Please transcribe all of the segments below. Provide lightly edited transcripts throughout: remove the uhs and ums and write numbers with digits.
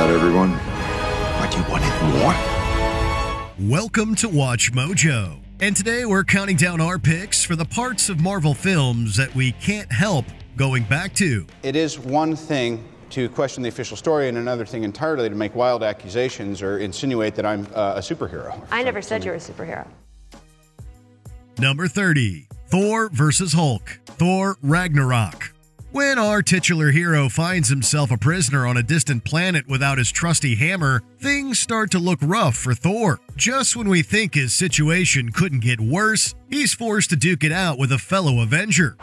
that everyone? What, you wanted more? Welcome to Watch Mojo, and today we're counting down our picks for the parts of Marvel films that we can't help going back to. It is one thing to question the official story and another thing entirely to make wild accusations or insinuate that I'm a superhero. I never said you were a superhero. Number 30, Thor vs. Hulk, Thor Ragnarok. When our titular hero finds himself a prisoner on a distant planet without his trusty hammer, things start to look rough for Thor. Just when we think his situation couldn't get worse, he's forced to duke it out with a fellow Avenger.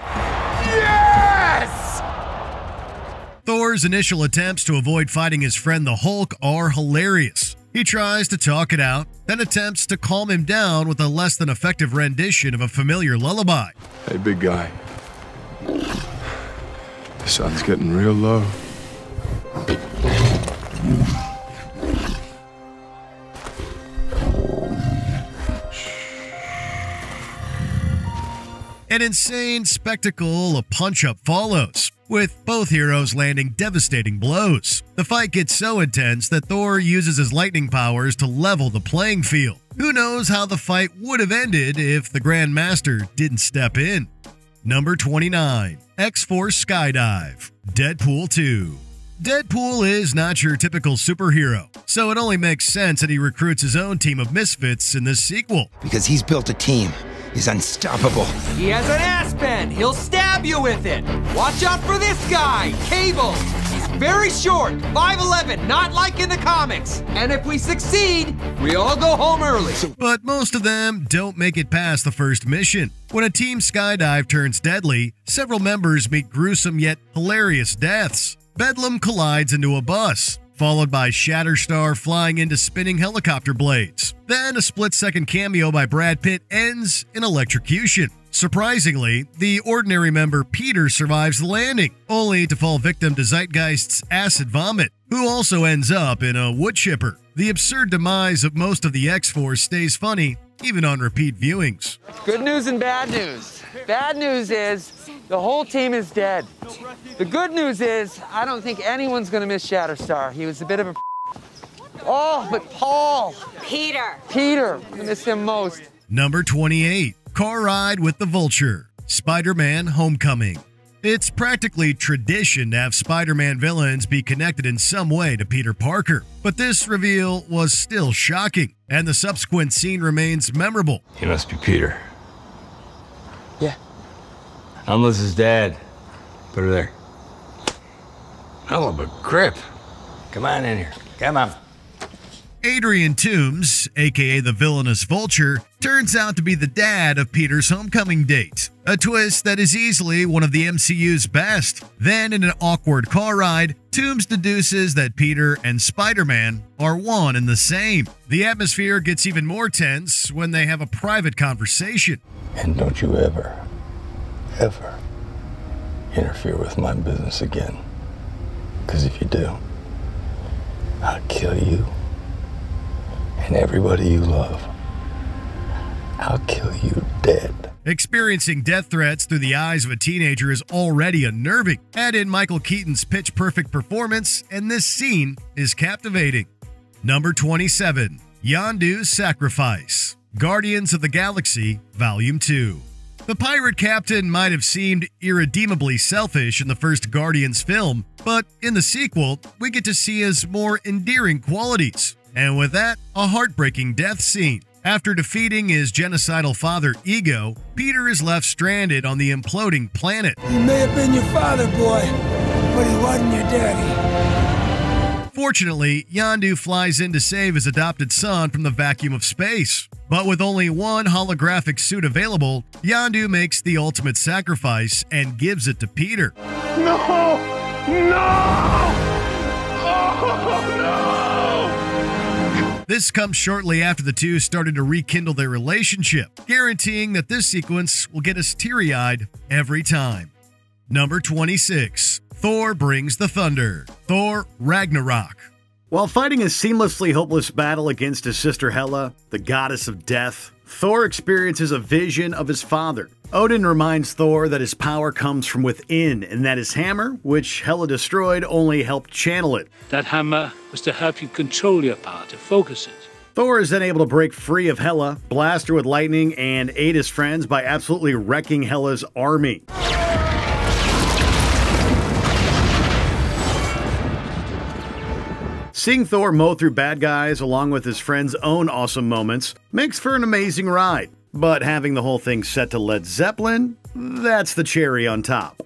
Yes! Thor's initial attempts to avoid fighting his friend the Hulk are hilarious. He tries to talk it out, then attempts to calm him down with a less than effective rendition of a familiar lullaby. Hey, big guy. The sun's getting real low. An insane spectacle of punch-up follows, with both heroes landing devastating blows. The fight gets so intense that Thor uses his lightning powers to level the playing field. Who knows how the fight would have ended if the Grand Master didn't step in. Number 29, X-Force Skydive, Deadpool 2. Deadpool is not your typical superhero, so it only makes sense that he recruits his own team of misfits in this sequel. Because he's built a team. He's unstoppable. He has an ass pen. He'll stab you with it. Watch out for this guy, Cable. He's very short, 5'11", not like in the comics. And if we succeed, we all go home early. But most of them don't make it past the first mission. When a team skydive turns deadly, several members meet gruesome yet hilarious deaths. Bedlam collides into a bus, followed by Shatterstar flying into spinning helicopter blades. Then a split-second cameo by Brad Pitt ends in electrocution. Surprisingly, the ordinary member Peter survives the landing, only to fall victim to Zeitgeist's acid vomit, who also ends up in a wood chipper. The absurd demise of most of the X-Force stays funny, even on repeat viewings. Good news and bad news. Bad news is the whole team is dead. The good news is I don't think anyone's going to miss Shatterstar. He was a bit of a Oh, but Paul. Peter. I miss him most. Number 28, Car Ride with the Vulture, Spider-Man Homecoming. It's practically tradition to have Spider-Man villains be connected in some way to Peter Parker, but this reveal was still shocking, and the subsequent scene remains memorable. He must be Peter. Yeah. I'm Liz's dad. Put her there. Hell of a grip. Come on in here. Come on. Adrian Toomes, aka the villainous Vulture, turns out to be the dad of Peter's homecoming date, a twist that is easily one of the MCU's best. Then, in an awkward car ride, Toomes deduces that Peter and Spider-Man are one and the same. The atmosphere gets even more tense when they have a private conversation. And don't you ever interfere with my business again. Because if you do, I'll kill you and everybody you love. I'll kill you dead. Experiencing death threats through the eyes of a teenager is already unnerving. Add in Michael Keaton's pitch-perfect performance, and this scene is captivating. Number 27, Yondu's Sacrifice, Guardians of the Galaxy, Volume 2. The pirate captain might have seemed irredeemably selfish in the first Guardians film, but in the sequel, we get to see his more endearing qualities. And with that, a heartbreaking death scene. After defeating his genocidal father, Ego, Peter is left stranded on the imploding planet. He may have been your father, boy, but he wasn't your daddy. Fortunately, Yondu flies in to save his adopted son from the vacuum of space. But with only one holographic suit available, Yondu makes the ultimate sacrifice and gives it to Peter. No! Oh, no! This comes shortly after the two started to rekindle their relationship, guaranteeing that this sequence will get us teary-eyed every time. Number 26, Thor Brings the Thunder, Thor Ragnarok. While fighting a seamlessly hopeless battle against his sister Hela, the goddess of death, Thor experiences a vision of his father. Odin reminds Thor that his power comes from within and that his hammer, which Hela destroyed, only helped channel it. That hammer was to help you control your power, to focus it. Thor is then able to break free of Hela, blast her with lightning, and aid his friends by absolutely wrecking Hela's army. Seeing Thor mow through bad guys along with his friends' own awesome moments makes for an amazing ride. But having the whole thing set to Led Zeppelin, that's the cherry on top.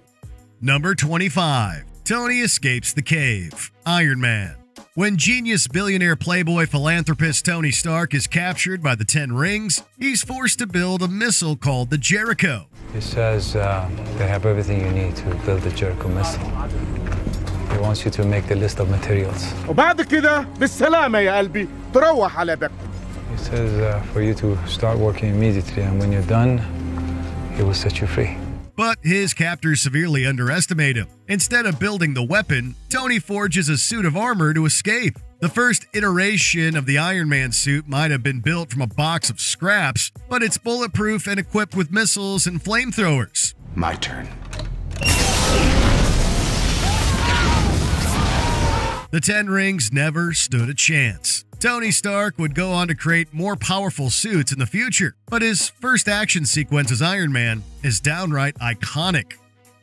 Number 25. Tony escapes the cave. Iron Man. When genius billionaire playboy philanthropist Tony Stark is captured by the Ten Rings, he's forced to build a missile called the Jericho. He says they have everything you need to build the Jericho missile. He wants you to make the list of materials. وبعد كده بالسلامة يا قلبي تروح على بيتك. He says for you to start working immediately, and when you're done, he will set you free. But his captors severely underestimate him. Instead of building the weapon, Tony forges a suit of armor to escape. The first iteration of the Iron Man suit might have been built from a box of scraps, but it's bulletproof and equipped with missiles and flamethrowers. My turn. The Ten Rings never stood a chance. Tony Stark would go on to create more powerful suits in the future, but his first action sequence as Iron Man is downright iconic.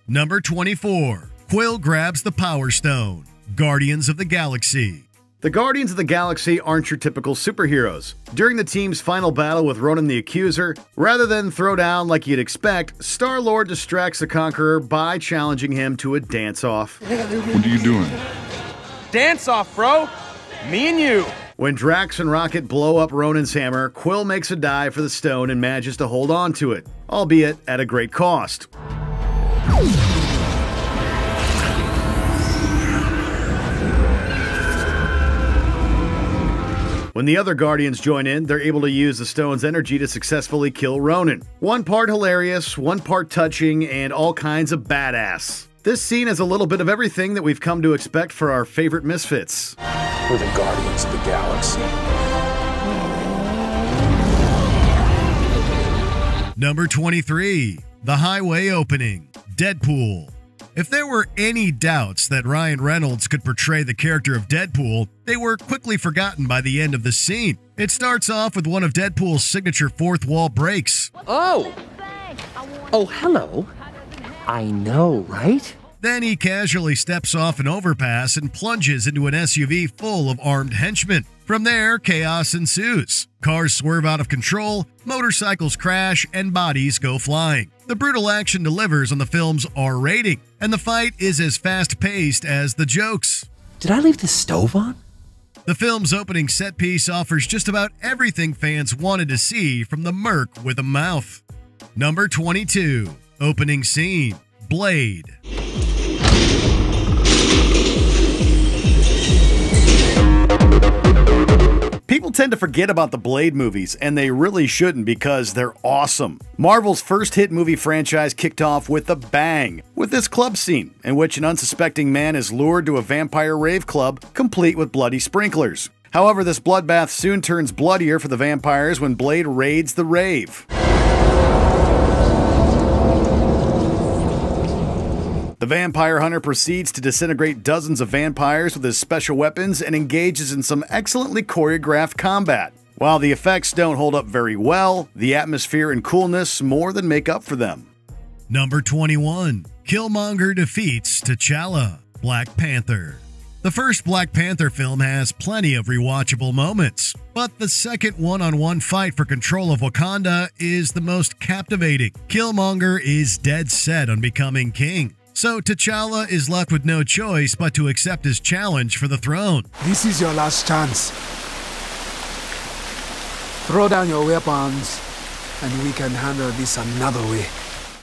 Number 24. Quill grabs the Power Stone. Guardians of the Galaxy. The Guardians of the Galaxy aren't your typical superheroes. During the team's final battle with Ronan the Accuser, rather than throw down like you'd expect, Star-Lord distracts the Conqueror by challenging him to a dance-off. What are you doing? Dance off, bro. Me and you. When Drax and Rocket blow up Ronan's hammer, Quill makes a dive for the stone and manages to hold on to it, albeit at a great cost. When the other Guardians join in, they're able to use the stone's energy to successfully kill Ronan. One part hilarious, one part touching, and all kinds of badass. This scene has a little bit of everything that we've come to expect for our favorite misfits. We're the Guardians of the Galaxy. Number 23. The Highway Opening. Deadpool. If there were any doubts that Ryan Reynolds could portray the character of Deadpool, they were quickly forgotten by the end of the scene. It starts off with one of Deadpool's signature fourth wall breaks. Oh, hello. I know, right? Then he casually steps off an overpass and plunges into an SUV full of armed henchmen. From there, chaos ensues. Cars swerve out of control, motorcycles crash, and bodies go flying. The brutal action delivers on the film's R rating, and the fight is as fast-paced as the jokes. Did I leave the stove on? The film's opening set piece offers just about everything fans wanted to see from the merc with a mouth. Number 22. Opening scene. Blade. People tend to forget about the Blade movies, and they really shouldn't because they're awesome. Marvel's first hit movie franchise kicked off with a bang, with this club scene, in which an unsuspecting man is lured to a vampire rave club, complete with bloody sprinklers. However, this bloodbath soon turns bloodier for the vampires when Blade raids the rave. The vampire hunter proceeds to disintegrate dozens of vampires with his special weapons and engages in some excellently choreographed combat. While the effects don't hold up very well, the atmosphere and coolness more than make up for them. Number 21. Killmonger defeats T'Challa. Black Panther. The first Black Panther film has plenty of rewatchable moments, but the second one-on-one fight for control of Wakanda is the most captivating. Killmonger is dead set on becoming king, so T'Challa is left with no choice but to accept his challenge for the throne. This is your last chance. Throw down your weapons, and we can handle this another way.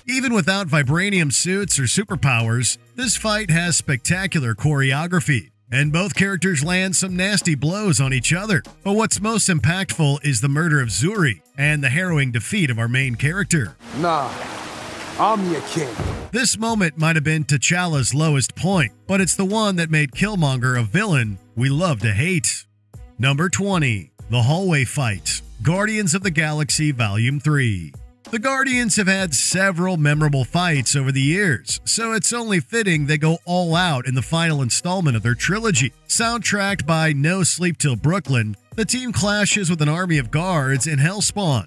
Even without vibranium suits or superpowers, this fight has spectacular choreography, and both characters land some nasty blows on each other. But what's most impactful is the murder of Zuri and the harrowing defeat of our main character. Nah, I'm your king. This moment might have been T'Challa's lowest point, but it's the one that made Killmonger a villain we love to hate. Number 20. The Hallway Fight, Guardians of the Galaxy Volume 3. The Guardians have had several memorable fights over the years, so it's only fitting they go all out in the final installment of their trilogy. Soundtracked by No Sleep Till Brooklyn, the team clashes with an army of guards in Hellspawn.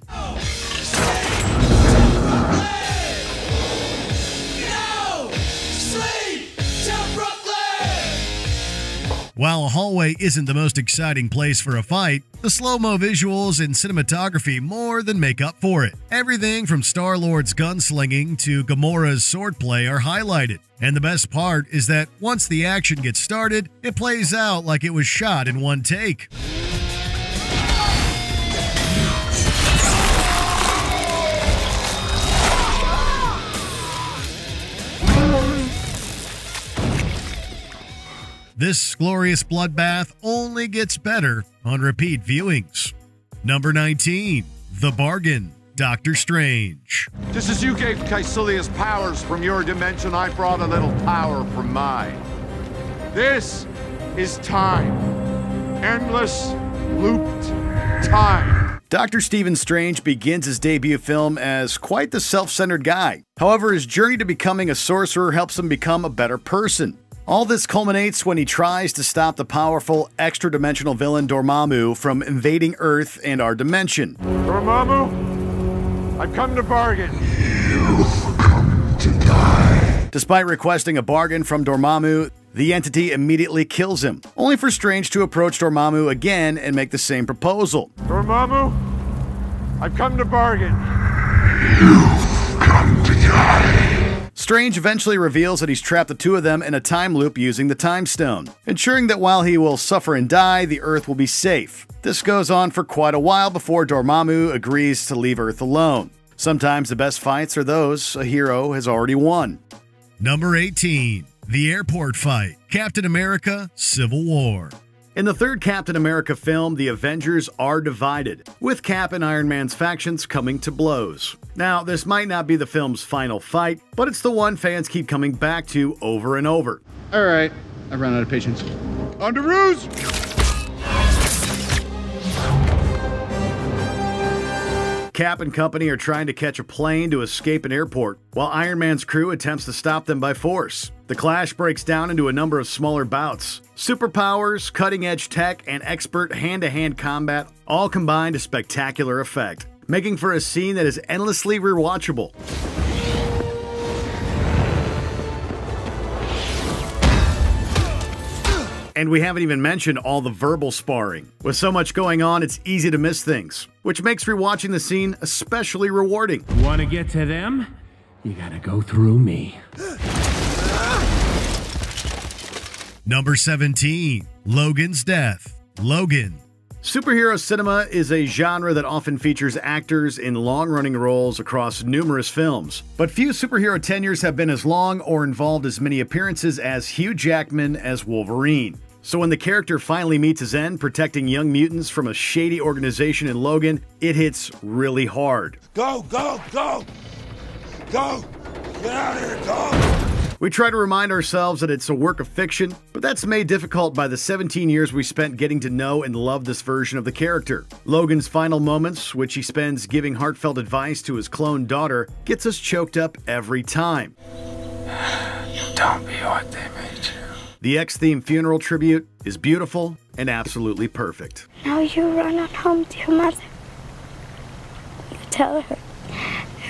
While a hallway isn't the most exciting place for a fight, the slow-mo visuals and cinematography more than make up for it. Everything from Star-Lord's gunslinging to Gamora's swordplay are highlighted. And the best part is that once the action gets started, it plays out like it was shot in one take. This glorious bloodbath only gets better on repeat viewings. Number 19. The Bargain, Doctor Strange. Just as you gave Caecilius powers from your dimension, I brought a little power from mine. This is time. Endless, looped time. Dr. Stephen Strange begins his debut film as quite the self-centered guy. However, his journey to becoming a sorcerer helps him become a better person. All this culminates when he tries to stop the powerful, extra-dimensional villain Dormammu from invading Earth and our dimension. Dormammu, I've come to bargain. You've come to die. Despite requesting a bargain from Dormammu, the entity immediately kills him, only for Strange to approach Dormammu again and make the same proposal. Dormammu, I've come to bargain. You've come to die. Strange eventually reveals that he's trapped the two of them in a time loop using the Time Stone, ensuring that while he will suffer and die, the Earth will be safe. This goes on for quite a while before Dormammu agrees to leave Earth alone. Sometimes the best fights are those a hero has already won. Number 18. The Airport Fight, Captain America: Civil War. In the third Captain America film, the Avengers are divided, with Cap and Iron Man's factions coming to blows. Now, this might not be the film's final fight, but it's the one fans keep coming back to over and over. All right, I've run out of patience. On to ruse! Cap and company are trying to catch a plane to escape an airport, while Iron Man's crew attempts to stop them by force. The clash breaks down into a number of smaller bouts. Superpowers, cutting-edge tech, and expert hand-to-hand combat all combine to spectacular effect, making for a scene that is endlessly rewatchable. And we haven't even mentioned all the verbal sparring. With so much going on, it's easy to miss things, which makes rewatching the scene especially rewarding. Want to get to them? You gotta go through me. Number 17. Logan's Death, Logan. Superhero cinema is a genre that often features actors in long-running roles across numerous films, but few superhero tenures have been as long or involved as many appearances as Hugh Jackman as Wolverine. So when the character finally meets his end, protecting young mutants from a shady organization in Logan, it hits really hard. Go, go, go! Go! Get out of here, go! We try to remind ourselves that it's a work of fiction, but that's made difficult by the 17 years we spent getting to know and love this version of the character. Logan's final moments, which he spends giving heartfelt advice to his cloned daughter, gets us choked up every time. Don't be what they made you. The X-themed funeral tribute is beautiful and absolutely perfect. Now you run on home to your mother. You tell her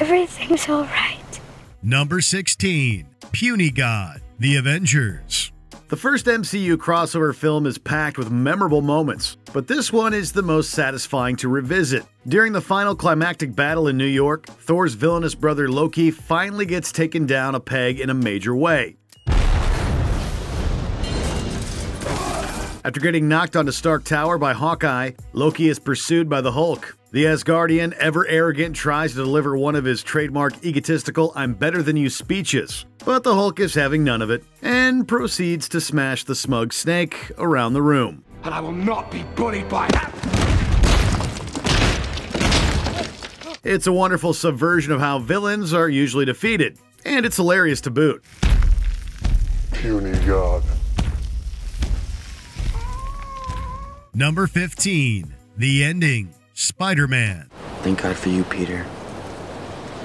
everything's all right. Number 16. Puny God, The Avengers. The first MCU crossover film is packed with memorable moments, but this one is the most satisfying to revisit. During the final climactic battle in New York, Thor's villainous brother Loki finally gets taken down a peg in a major way. After getting knocked onto Stark Tower by Hawkeye, Loki is pursued by the Hulk. The Asgardian, ever arrogant, tries to deliver one of his trademark egotistical "I'm better than you" speeches, but the Hulk is having none of it, and proceeds to smash the smug snake around the room. And I will not be bullied by that! It's a wonderful subversion of how villains are usually defeated, and it's hilarious to boot. Puny God. Number 15. The ending. Spider-Man. Thank God for you, Peter.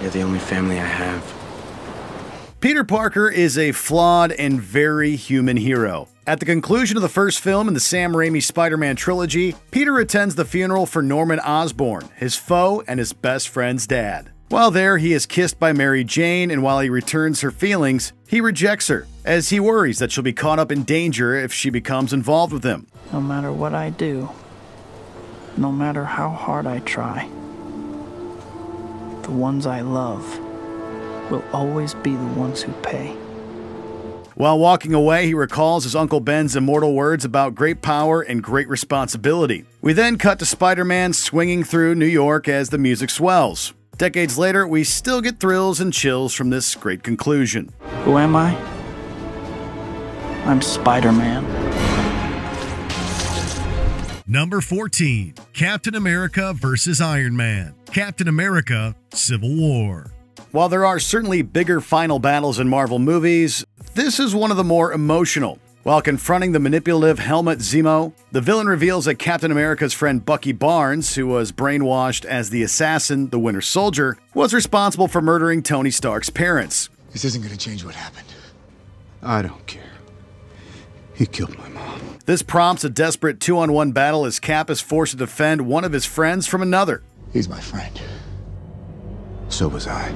You're the only family I have. Peter Parker is a flawed and very human hero. At the conclusion of the first film in the Sam Raimi Spider-Man trilogy, Peter attends the funeral for Norman Osborn, his foe and his best friend's dad. While there, he is kissed by Mary Jane, and while he returns her feelings, he rejects her, as he worries that she'll be caught up in danger if she becomes involved with him. No matter what I do, no matter how hard I try, the ones I love will always be the ones who pay. While walking away, he recalls his Uncle Ben's immortal words about great power and great responsibility. We then cut to Spider-Man swinging through New York as the music swells. Decades later, we still get thrills and chills from this great conclusion. Who am I? I'm Spider-Man. Number 14. Captain America vs. Iron Man. Captain America: Civil War. While there are certainly bigger final battles in Marvel movies, this is one of the more emotional. While confronting the manipulative Helmut Zemo, the villain reveals that Captain America's friend Bucky Barnes, who was brainwashed as the assassin, the Winter Soldier, was responsible for murdering Tony Stark's parents. This isn't gonna change what happened. I don't care. He killed my mom. This prompts a desperate 2-on-1 battle as Cap is forced to defend one of his friends from another. He's my friend. So was I.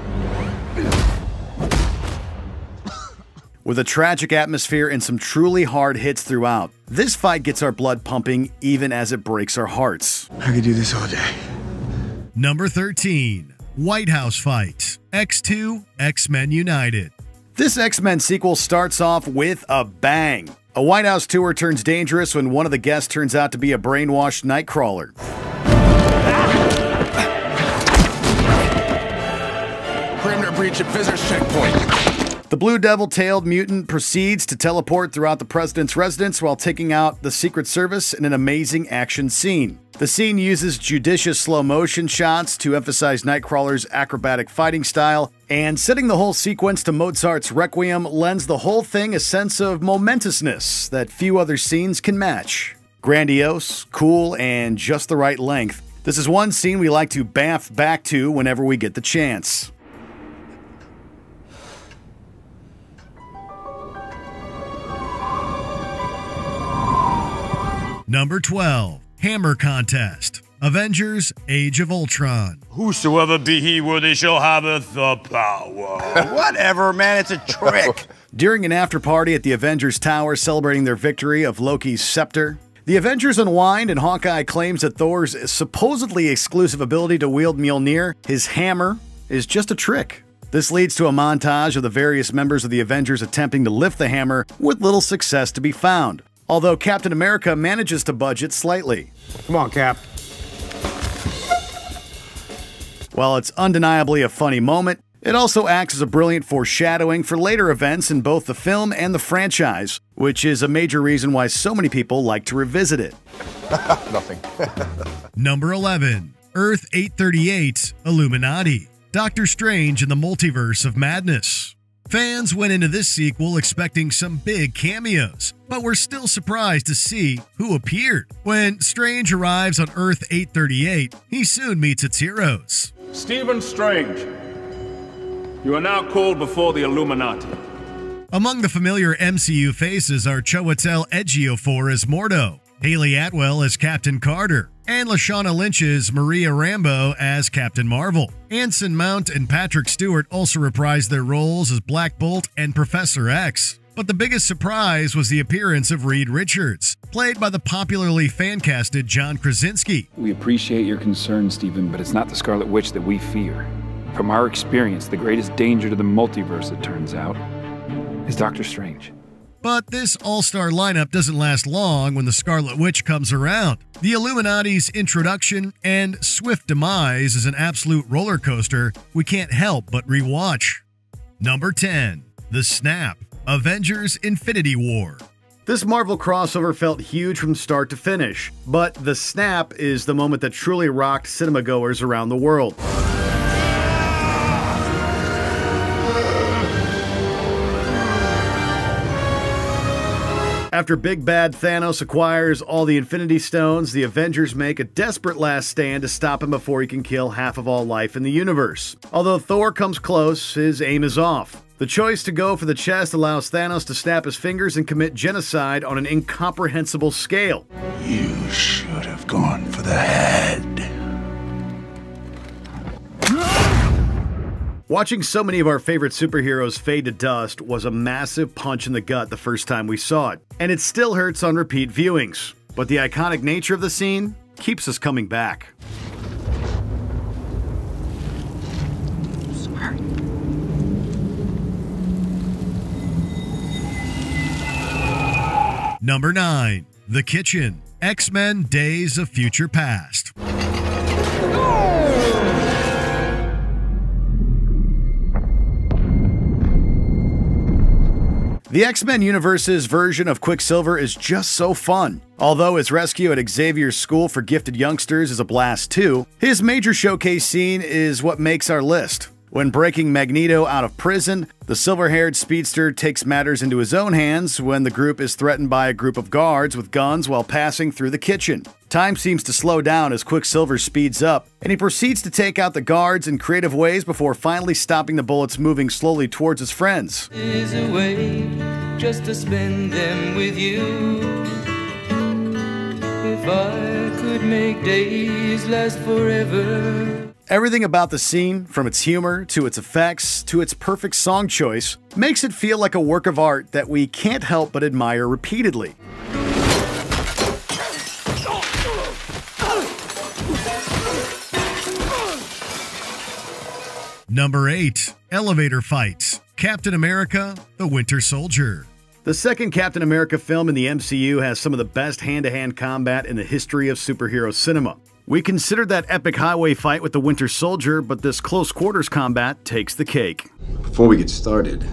With a tragic atmosphere and some truly hard hits throughout, this fight gets our blood pumping even as it breaks our hearts. I could do this all day. Number 13. White House Fight. X2, X-Men United. This X-Men sequel starts off with a bang. A White House tour turns dangerous when one of the guests turns out to be a brainwashed Nightcrawler. Perimeter breach at visitors checkpoint. The blue devil-tailed mutant proceeds to teleport throughout the president's residence while taking out the Secret Service in an amazing action scene. The scene uses judicious slow-motion shots to emphasize Nightcrawler's acrobatic fighting style, and setting the whole sequence to Mozart's Requiem lends the whole thing a sense of momentousness that few other scenes can match. Grandiose, cool, and just the right length, this is one scene we like to bath back to whenever we get the chance. Number 12. Hammer Contest. Avengers: Age of Ultron. Whosoever be he worthy shall haveth the power. Whatever, man, it's a trick. During an after-party at the Avengers Tower celebrating their victory of Loki's scepter, the Avengers unwind and Hawkeye claims that Thor's supposedly exclusive ability to wield Mjolnir, his hammer, is just a trick. This leads to a montage of the various members of the Avengers attempting to lift the hammer with little success to be found. Although Captain America manages to budget slightly. Come on, Cap. While it's undeniably a funny moment, it also acts as a brilliant foreshadowing for later events in both the film and the franchise, which is a major reason why so many people like to revisit it. Nothing. Number 11. Earth 838, Illuminati. Doctor Strange in the Multiverse of Madness. Fans went into this sequel expecting some big cameos, but were still surprised to see who appeared. When Strange arrives on Earth 838, he soon meets its heroes. Stephen Strange, you are now called before the Illuminati. Among the familiar MCU faces are Chiwetel Ejiofor as Mordo, Haley Atwell as Captain Carter, and Lashana Lynch's Maria Rambeau as Captain Marvel. Anson Mount and Patrick Stewart also reprised their roles as Black Bolt and Professor X. But the biggest surprise was the appearance of Reed Richards, played by the popularly fan-casted John Krasinski. We appreciate your concern, Stephen, but it's not the Scarlet Witch that we fear. From our experience, the greatest danger to the multiverse, it turns out, is Doctor Strange. But this all-star lineup doesn't last long when the Scarlet Witch comes around. The Illuminati's introduction and swift demise is an absolute roller coaster we can't help but rewatch. Number 10. The Snap. Avengers: Infinity War. This Marvel crossover felt huge from start to finish, but the snap is the moment that truly rocked cinema goers around the world. After Big Bad Thanos acquires all the Infinity Stones, the Avengers make a desperate last stand to stop him before he can kill half of all life in the universe. Although Thor comes close, his aim is off. The choice to go for the chest allows Thanos to snap his fingers and commit genocide on an incomprehensible scale. You should have gone for the head. Watching so many of our favorite superheroes fade to dust was a massive punch in the gut the first time we saw it, and it still hurts on repeat viewings. But the iconic nature of the scene keeps us coming back. Sorry. Number 9. The Kitchen. X-Men Days of Future Past. The X-Men universe's version of Quicksilver is just so fun. Although his rescue at Xavier's School for Gifted Youngsters is a blast too, his major showcase scene is what makes our list. When breaking Magneto out of prison, the silver-haired speedster takes matters into his own hands when the group is threatened by a group of guards with guns while passing through the kitchen. Time seems to slow down as Quicksilver speeds up, and he proceeds to take out the guards in creative ways before finally stopping the bullets moving slowly towards his friends. Is a way just to spend them with you. If I could make days last forever. Everything about the scene, from its humor to its effects to its perfect song choice, makes it feel like a work of art that we can't help but admire repeatedly. Number 8. Elevator Fights. Captain America: The Winter Soldier. The second Captain America film in the MCU has some of the best hand-to-hand combat in the history of superhero cinema. We considered that epic highway fight with the Winter Soldier, but this close-quarters combat takes the cake. Before we get started,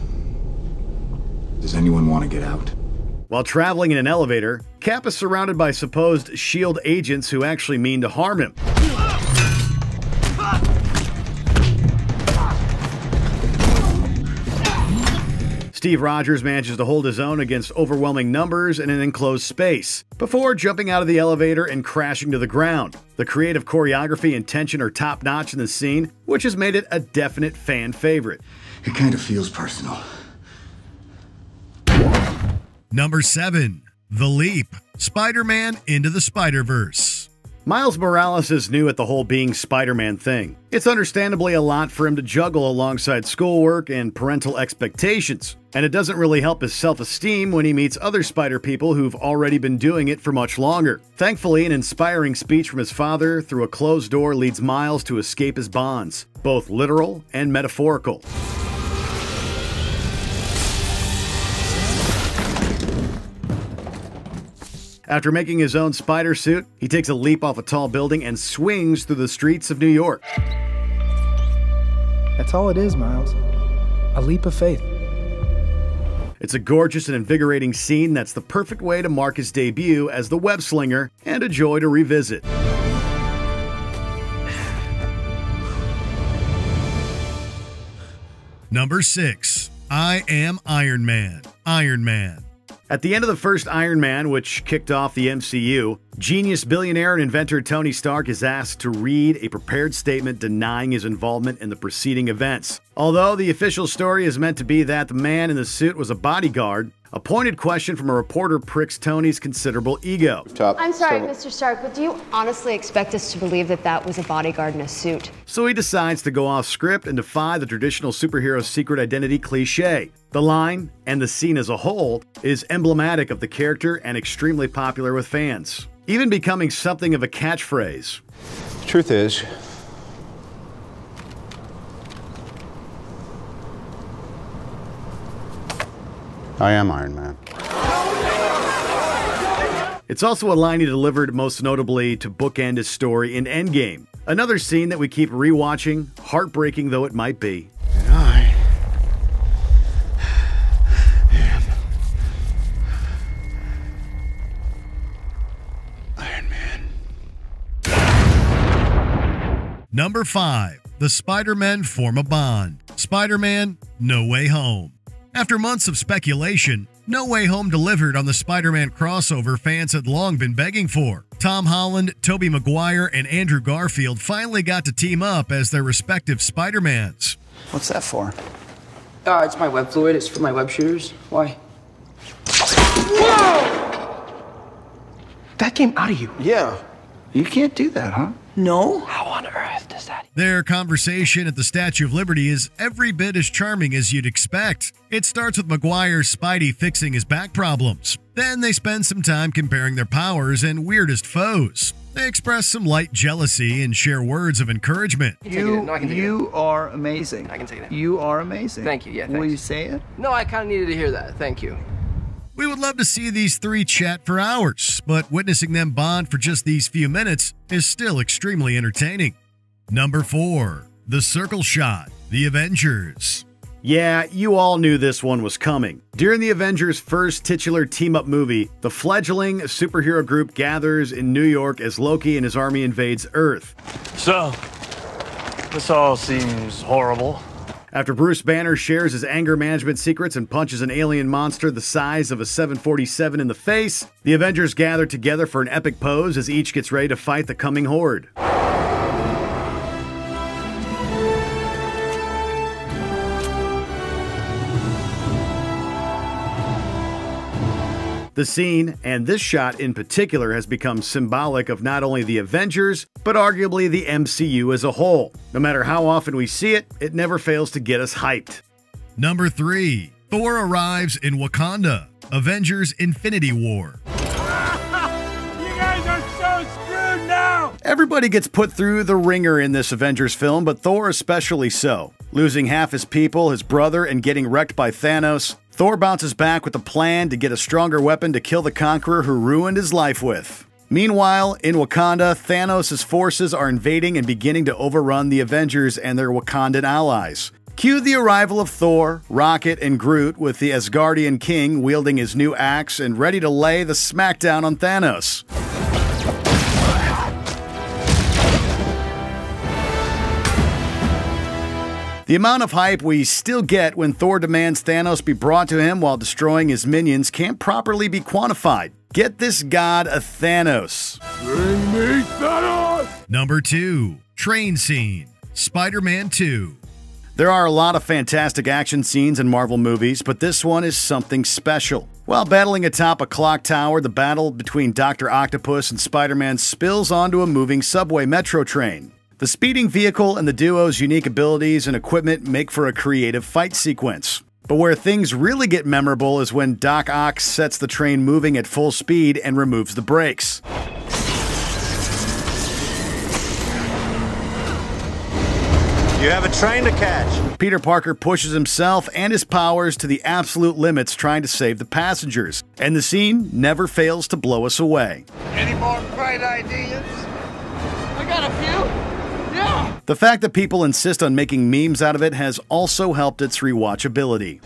does anyone want to get out? While traveling in an elevator, Cap is surrounded by supposed S.H.I.E.L.D. agents who actually mean to harm him. Steve Rogers manages to hold his own against overwhelming numbers in an enclosed space, before jumping out of the elevator and crashing to the ground. The creative choreography and tension are top-notch in the scene, which has made it a definite fan favorite. It kind of feels personal. Number 7. The Leap. Spider-Man Into the Spider-Verse. Miles Morales is new at the whole being Spider-Man thing. It's understandably a lot for him to juggle alongside schoolwork and parental expectations, and it doesn't really help his self-esteem when he meets other Spider people who've already been doing it for much longer. Thankfully, an inspiring speech from his father through a closed door leads Miles to escape his bonds, both literal and metaphorical. After making his own spider suit, he takes a leap off a tall building and swings through the streets of New York. That's all it is, Miles. A leap of faith. It's a gorgeous and invigorating scene that's the perfect way to mark his debut as the web slinger and a joy to revisit. Number 6. I Am Iron Man. Iron Man. At the end of the first Iron Man, which kicked off the MCU, genius billionaire and inventor Tony Stark is asked to read a prepared statement denying his involvement in the preceding events. Although the official story is meant to be that the man in the suit was a bodyguard, a pointed question from a reporter pricks Tony's considerable ego. I'm sorry, Mr. Stark, but do you honestly expect us to believe that that was a bodyguard in a suit? So he decides to go off script and defy the traditional superhero secret identity cliche. The line, and the scene as a whole, is emblematic of the character and extremely popular with fans, even becoming something of a catchphrase. The truth is, I am Iron Man. It's also a line he delivered most notably to bookend his story in Endgame, another scene that we keep rewatching, heartbreaking though it might be. And I am Iron Man. Number 5. The Spider-Men form a bond. Spider-Man: No Way Home. After months of speculation, No Way Home delivered on the Spider-Man crossover fans had long been begging for. Tom Holland, Tobey Maguire, and Andrew Garfield finally got to team up as their respective Spider-Mans. What's that for? It's my web fluid. It's for my web shooters. Why? Whoa! That came out of you. Yeah. You can't do that, huh? No? How on earth does that? Their conversation at the Statue of Liberty is every bit as charming as you'd expect. It starts with Maguire's Spidey fixing his back problems. Then they spend some time comparing their powers and weirdest foes. They express some light jealousy and share words of encouragement. You are amazing. I can take it. You are amazing. Thank you. Yeah, thanks. Will you say it? No, I kind of needed to hear that. Thank you. We would love to see these three chat for hours, but witnessing them bond for just these few minutes is still extremely entertaining. Number 4. The Circle Shot, The Avengers. Yeah, you all knew this one was coming. During the Avengers' first titular team-up movie, the fledgling superhero group gathers in New York as Loki and his army invades Earth. So, this all seems horrible. After Bruce Banner shares his anger management secrets and punches an alien monster the size of a 747 in the face, the Avengers gather together for an epic pose as each gets ready to fight the coming horde. The scene, and this shot in particular, has become symbolic of not only the Avengers, but arguably the MCU as a whole. No matter how often we see it, it never fails to get us hyped. Number 3. Thor arrives in Wakanda, Avengers Infinity War. Everybody gets put through the ringer in this Avengers film, but Thor especially so. Losing half his people, his brother, and getting wrecked by Thanos, Thor bounces back with a plan to get a stronger weapon to kill the Conqueror who ruined his life with. Meanwhile, in Wakanda, Thanos' forces are invading and beginning to overrun the Avengers and their Wakandan allies. Cue the arrival of Thor, Rocket, and Groot with the Asgardian king wielding his new axe and ready to lay the smackdown on Thanos. The amount of hype we still get when Thor demands Thanos be brought to him while destroying his minions can't properly be quantified. Get this god a Thanos. Bring me Thanos! Number 2. Train Scene, Spider-Man 2. There are a lot of fantastic action scenes in Marvel movies, but this one is something special. While battling atop a clock tower, the battle between Dr. Octopus and Spider-Man spills onto a moving subway metro train. The speeding vehicle and the duo's unique abilities and equipment make for a creative fight sequence. But where things really get memorable is when Doc Ock sets the train moving at full speed and removes the brakes. You have a train to catch. Peter Parker pushes himself and his powers to the absolute limits trying to save the passengers, and the scene never fails to blow us away. Any more bright ideas? I got a few. Yeah. The fact that people insist on making memes out of it has also helped its rewatchability.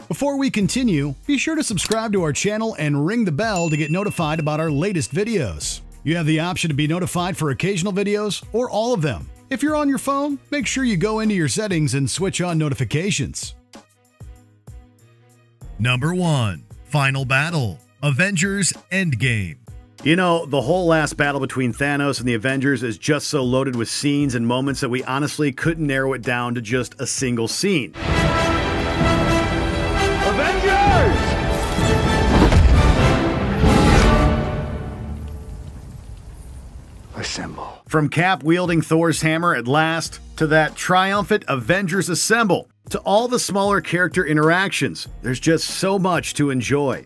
Before we continue, be sure to subscribe to our channel and ring the bell to get notified about our latest videos. You have the option to be notified for occasional videos or all of them. If you're on your phone, make sure you go into your settings and switch on notifications. Number 1. Final Battle, Avengers Endgame. You know, the whole last battle between Thanos and the Avengers is just so loaded with scenes and moments that we honestly couldn't narrow it down to just a single scene. Avengers! Assemble. From Cap wielding Thor's hammer at last, to that triumphant Avengers Assemble, to all the smaller character interactions, there's just so much to enjoy.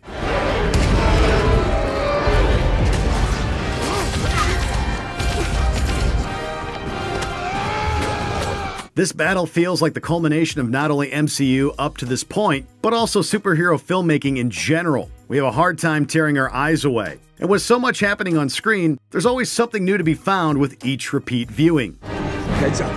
This battle feels like the culmination of not only MCU up to this point, but also superhero filmmaking in general. We have a hard time tearing our eyes away. And with so much happening on screen, there's always something new to be found with each repeat viewing. Heads up.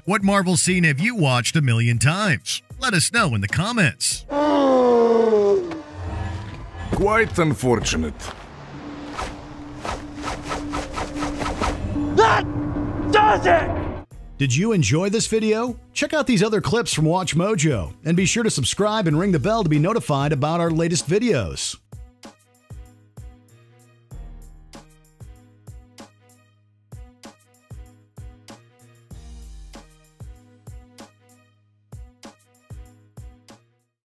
What Marvel scene have you watched a million times? Let us know in the comments. Quite unfortunate. That does it! Did you enjoy this video? Check out these other clips from Watch Mojo, and be sure to subscribe and ring the bell to be notified about our latest videos.